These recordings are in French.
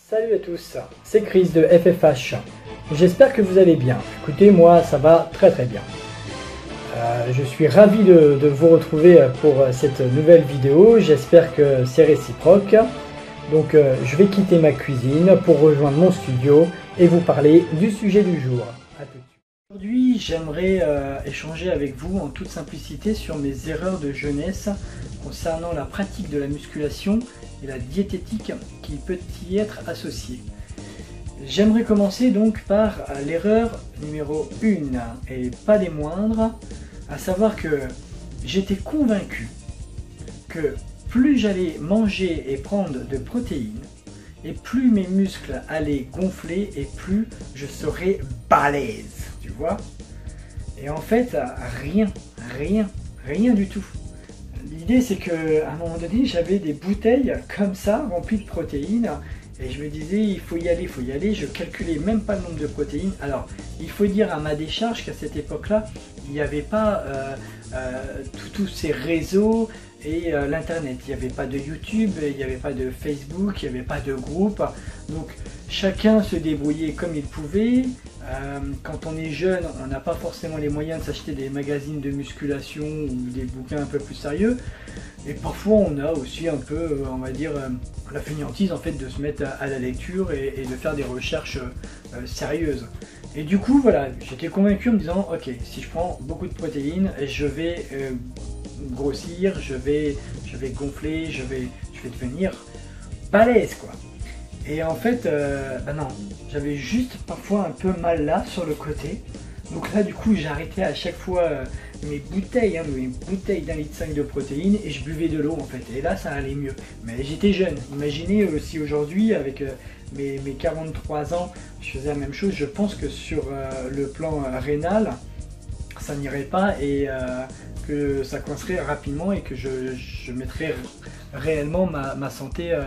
Salut à tous, c'est Chris de FFH. J'espère que vous allez bien. Écoutez, moi ça va très bien. Je suis ravi de vous retrouver pour cette nouvelle vidéo. J'espère que c'est réciproque. Donc je vais quitter ma cuisine pour rejoindre mon studio et vous parler du sujet du jour. À tout de suite. Aujourd'hui, j'aimerais échanger avec vous en toute simplicité sur mes erreurs de jeunesse concernant la pratique de la musculation et la diététique qui peut y être associée. J'aimerais commencer donc par l'erreur numéro 1 et pas des moindres, à savoir que j'étais convaincu que plus j'allais manger et prendre de protéines, et plus mes muscles allaient gonfler et plus je serais balèze, tu vois. Et en fait, rien du tout. L'idée c'est qu'à un moment donné, j'avais des bouteilles comme ça, remplies de protéines, et je me disais, il faut y aller, je calculais même pas le nombre de protéines. Alors, il faut dire à ma décharge qu'à cette époque-là, il n'y avait pas tous ces réseaux et l'internet. Il n'y avait pas de YouTube, il n'y avait pas de Facebook, il n'y avait pas de groupe. Donc, chacun se débrouillait comme il pouvait. Quand on est jeune, on n'a pas forcément les moyens de s'acheter des magazines de musculation ou des bouquins un peu plus sérieux. Et parfois on a aussi un peu, on va dire, la fainéantise en fait de se mettre à la lecture et de faire des recherches sérieuses. Et du coup voilà, j'étais convaincu en me disant ok, si je prends beaucoup de protéines, je vais grossir, je vais gonfler, je vais devenir balèze quoi. Et en fait, non, j'avais juste parfois un peu mal là sur le côté. Donc là du coup j'arrêtais à chaque fois mes bouteilles d'1,5 litre de protéines et je buvais de l'eau en fait. Et là ça allait mieux. Mais j'étais jeune. Imaginez si aujourd'hui avec mes 43 ans je faisais la même chose. Je pense que sur le plan rénal ça n'irait pas et que ça coincerait rapidement et que je mettrais réellement ma santé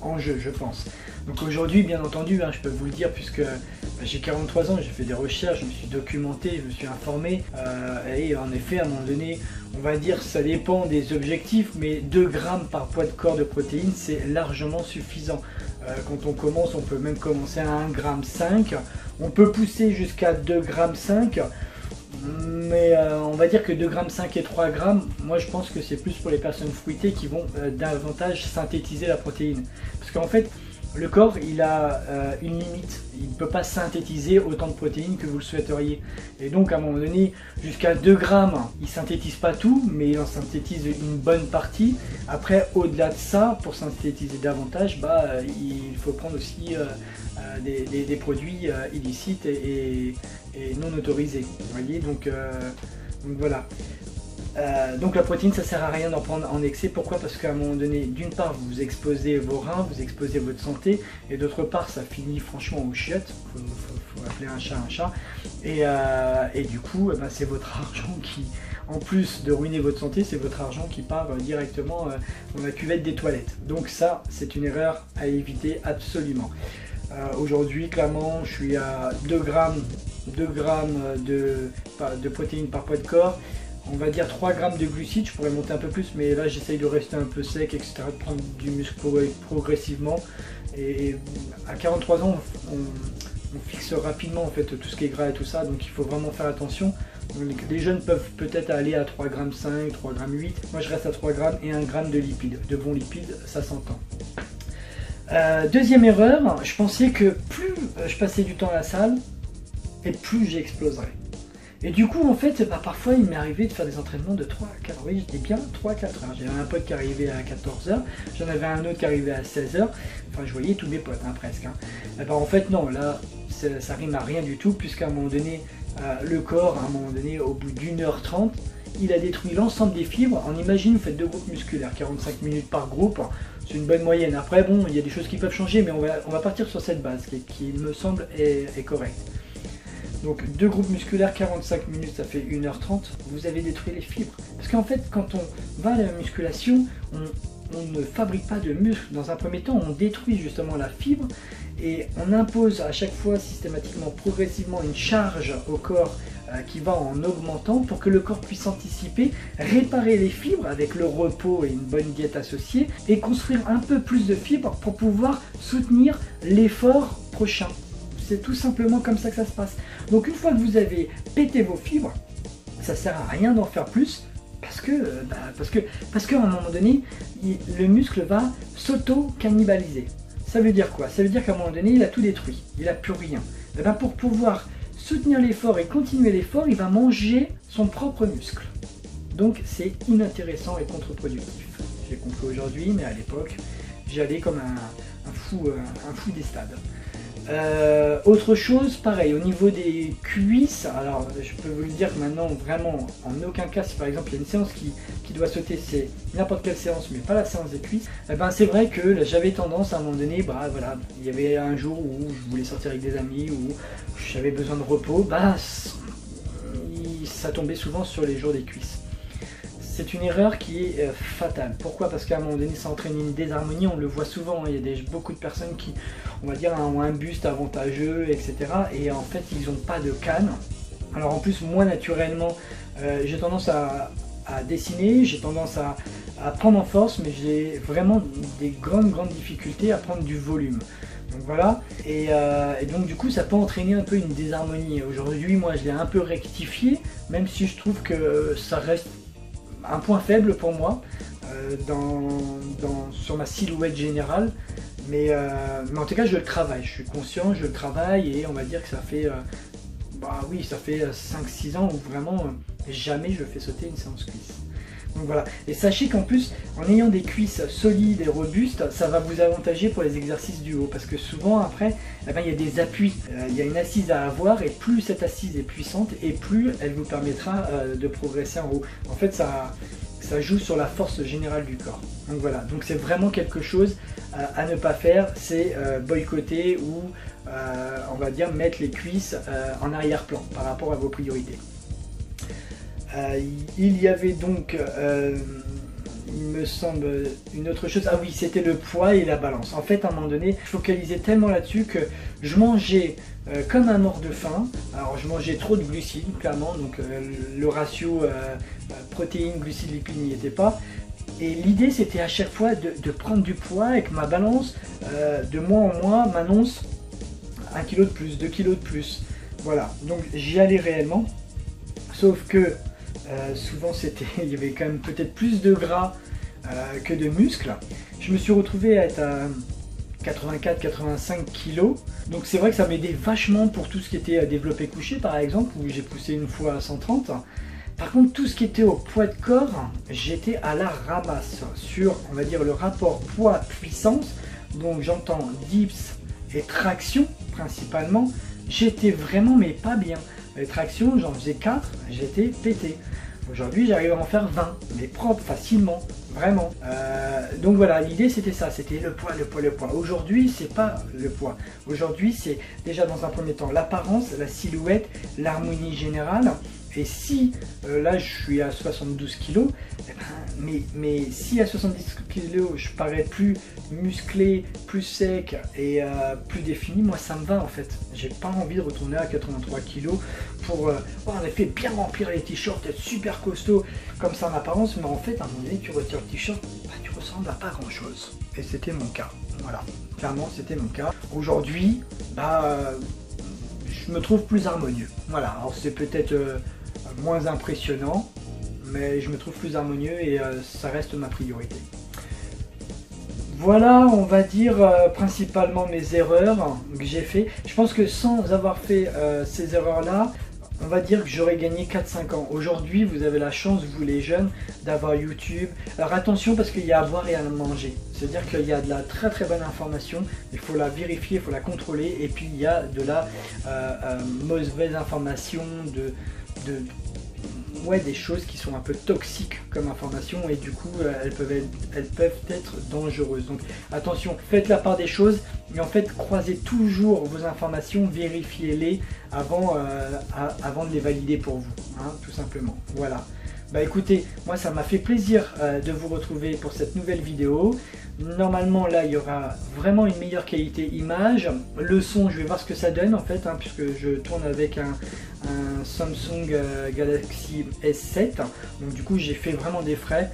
en jeu, je pense. Donc aujourd'hui, bien entendu, je peux vous le dire, puisque j'ai 43 ans, j'ai fait des recherches, je me suis documenté, je me suis informé, et en effet, à un moment donné, on va dire, ça dépend des objectifs, mais 2 grammes par poids de corps de protéines, c'est largement suffisant. Quand on commence, on peut même commencer à 1,5 g, on peut pousser jusqu'à 2,5 g, mais on va dire que 2,5 g et 3 g, moi je pense que c'est plus pour les personnes fruitées qui vont davantage synthétiser la protéine. Parce qu'en fait, le corps il a une limite, il ne peut pas synthétiser autant de protéines que vous le souhaiteriez. Et donc à un moment donné, jusqu'à 2 grammes, il ne synthétise pas tout, mais il en synthétise une bonne partie. Après, au-delà de ça, pour synthétiser davantage, il faut prendre aussi des produits illicites et non autorisés. Vous voyez, donc voilà. Donc la protéine ça sert à rien d'en prendre en excès. Pourquoi? Parce qu'à un moment donné, d'une part vous exposez vos reins, vous exposez votre santé, et d'autre part ça finit franchement aux chiottes. Faut appeler un chat. Et du coup c'est votre argent qui, en plus de ruiner votre santé, c'est votre argent qui part directement dans la cuvette des toilettes. Donc ça c'est une erreur à éviter absolument. Aujourd'hui clairement je suis à 2 grammes de protéines par poids de corps. On va dire 3 grammes de glucides, je pourrais monter un peu plus, mais là j'essaye de rester un peu sec, etc., de prendre du muscle progressivement. Et à 43 ans, on fixe rapidement en fait tout ce qui est gras et tout ça, donc il faut vraiment faire attention. Donc, les jeunes peuvent peut-être aller à 3,5 g, 3,8 g. Moi je reste à 3 grammes et 1 g de lipides, de bons lipides, ça s'entend. Deuxième erreur, je pensais que plus je passais du temps à la salle, et plus j'exploserais. Et du coup, en fait, parfois, il m'est arrivé de faire des entraînements de 3 à 4, oui, je dis bien 3 à 4 heures. J'avais un pote qui arrivait à 14 h, j'en avais un autre qui arrivait à 16 h. Enfin, je voyais tous mes potes, presque. Et en fait, non, là, ça rime à rien du tout, puisqu'à un moment donné, le corps, à un moment donné, au bout d'1h30, il a détruit l'ensemble des fibres. On imagine, vous faites 2 groupes musculaires, 45 minutes par groupe, c'est une bonne moyenne. Après, bon, il y a des choses qui peuvent changer, mais on va partir sur cette base, qui il me semble, est correcte. Donc 2 groupes musculaires, 45 minutes, ça fait 1h30, vous avez détruit les fibres. Parce qu'en fait, quand on va à la musculation, on ne fabrique pas de muscles. Dans un premier temps, on détruit justement la fibre et on impose à chaque fois systématiquement, progressivement une charge au corps qui va en augmentant pour que le corps puisse anticiper, réparer les fibres avec le repos et une bonne diète associée et construire un peu plus de fibres pour pouvoir soutenir l'effort prochain. C'est tout simplement comme ça que ça se passe. Donc une fois que vous avez pété vos fibres, ça sert à rien d'en faire plus parce qu'à un moment donné, le muscle va s'auto-cannibaliser. Ça veut dire quoi? Ça veut dire qu'à un moment donné, il a tout détruit, il n'a plus rien. Et bien pour pouvoir soutenir l'effort et continuer l'effort, il va manger son propre muscle. Donc c'est inintéressant et contre-productif. J'ai compris aujourd'hui, mais à l'époque, j'y allais comme un fou des stades. Autre chose, pareil, au niveau des cuisses, alors je peux vous le dire que maintenant, vraiment, en aucun cas, si par exemple il y a une séance qui doit sauter, c'est n'importe quelle séance, mais pas la séance des cuisses, et ben c'est vrai que j'avais tendance à un moment donné, bah voilà, il y avait un jour où je voulais sortir avec des amis, où j'avais besoin de repos, bah ça tombait souvent sur les jours des cuisses. C'est une erreur qui est fatale. Pourquoi? Parce qu'à un moment donné, ça entraîne une désharmonie, on le voit souvent, il y a beaucoup de personnes qui, on va dire, ont un buste avantageux, etc. Et en fait, ils n'ont pas de canne. Alors en plus, moi, naturellement, j'ai tendance à dessiner, j'ai tendance à prendre en force, mais j'ai vraiment des grandes difficultés à prendre du volume. Donc voilà, et donc du coup ça peut entraîner un peu une désharmonie. Aujourd'hui, moi, je l'ai un peu rectifié, même si je trouve que ça reste un point faible pour moi sur ma silhouette générale, mais en tout cas je le travaille, je suis conscient, je le travaille et on va dire que ça fait ça fait 5-6 ans où vraiment jamais je fais sauter une séance cuisse. Donc voilà, et sachez qu'en plus, en ayant des cuisses solides et robustes, ça va vous avantager pour les exercices du haut, parce que souvent après, il y a des appuis, il y a une assise à avoir, et plus cette assise est puissante, et plus elle vous permettra de progresser en haut. En fait, ça joue sur la force générale du corps. Donc voilà, donc c'est vraiment quelque chose à ne pas faire, c'est boycotter ou on va dire mettre les cuisses en arrière-plan par rapport à vos priorités. Il y avait donc, il me semble, une autre chose, ah oui, c'était le poids et la balance. En fait, à un moment donné, je focalisais tellement là-dessus que je mangeais comme un mort de faim. Alors, je mangeais trop de glucides, clairement, donc le ratio protéines, glucides, lipides n'y était pas. Et l'idée, c'était à chaque fois de prendre du poids et que ma balance, de mois en mois, m'annonce 1 kg de plus, 2 kg de plus. Voilà, donc j'y allais réellement, sauf que souvent il y avait quand même peut-être plus de gras que de muscles. Je me suis retrouvé à être à 84-85 kg, donc c'est vrai que ça m'aidait vachement pour tout ce qui était développé couché par exemple, où j'ai poussé une fois à 130. Par contre, tout ce qui était au poids de corps, j'étais à la ramasse sur, on va dire, le rapport poids-puissance. Donc j'entends dips et traction principalement. J'étais vraiment mais pas bien. Les tractions, j'en faisais 4, j'étais pété. Aujourd'hui, j'arrive à en faire 20, mais propre, facilement, vraiment. Donc voilà, l'idée c'était ça, c'était le poids. Aujourd'hui, c'est pas le poids. Aujourd'hui, c'est déjà dans un premier temps l'apparence, la silhouette, l'harmonie générale. Et si, là je suis à 72 kg, eh ben, mais si à 70 kg je parais plus musclé, plus sec et plus défini, moi ça me va en fait. J'ai pas envie de retourner à 83 kg pour en effet bien remplir les t-shirts, être super costaud comme ça en apparence, mais en fait à un moment donné tu retires le t-shirt, tu ressembles à pas grand chose. Et c'était mon cas, voilà, clairement c'était mon cas. Aujourd'hui, je me trouve plus harmonieux. Voilà, alors c'est peut-être moins impressionnant, mais je me trouve plus harmonieux et ça reste ma priorité. Voilà, on va dire principalement mes erreurs que j'ai fait. Je pense que sans avoir fait ces erreurs-là, on va dire que j'aurais gagné 4-5 ans. Aujourd'hui, vous avez la chance, vous les jeunes, d'avoir YouTube. Alors attention parce qu'il y a à boire et à manger. C'est-à-dire qu'il y a de la très bonne information, il faut la vérifier, il faut la contrôler. Et puis il y a de la mauvaise information, des choses qui sont un peu toxiques comme information et du coup elles peuvent être dangereuses. Donc attention, faites la part des choses, mais en fait croisez toujours vos informations, vérifiez-les avant de les valider pour vous, hein, tout simplement. Voilà. Bah écoutez, moi ça m'a fait plaisir de vous retrouver pour cette nouvelle vidéo. Normalement là il y aura vraiment une meilleure qualité image. Le son, je vais voir ce que ça donne en fait, hein, puisque je tourne avec un Samsung Galaxy S7. Donc du coup j'ai fait vraiment des frais.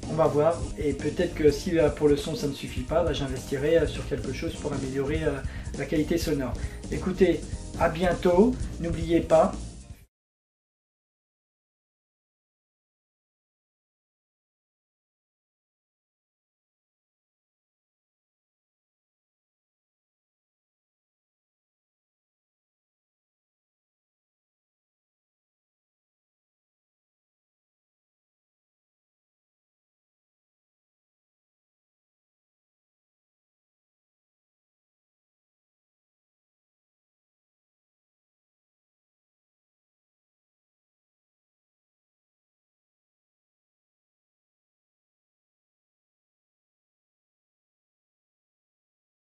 On va voir, et peut-être que si pour le son ça ne suffit pas, bah, j'investirai sur quelque chose pour améliorer la qualité sonore. Écoutez, à bientôt, n'oubliez pas,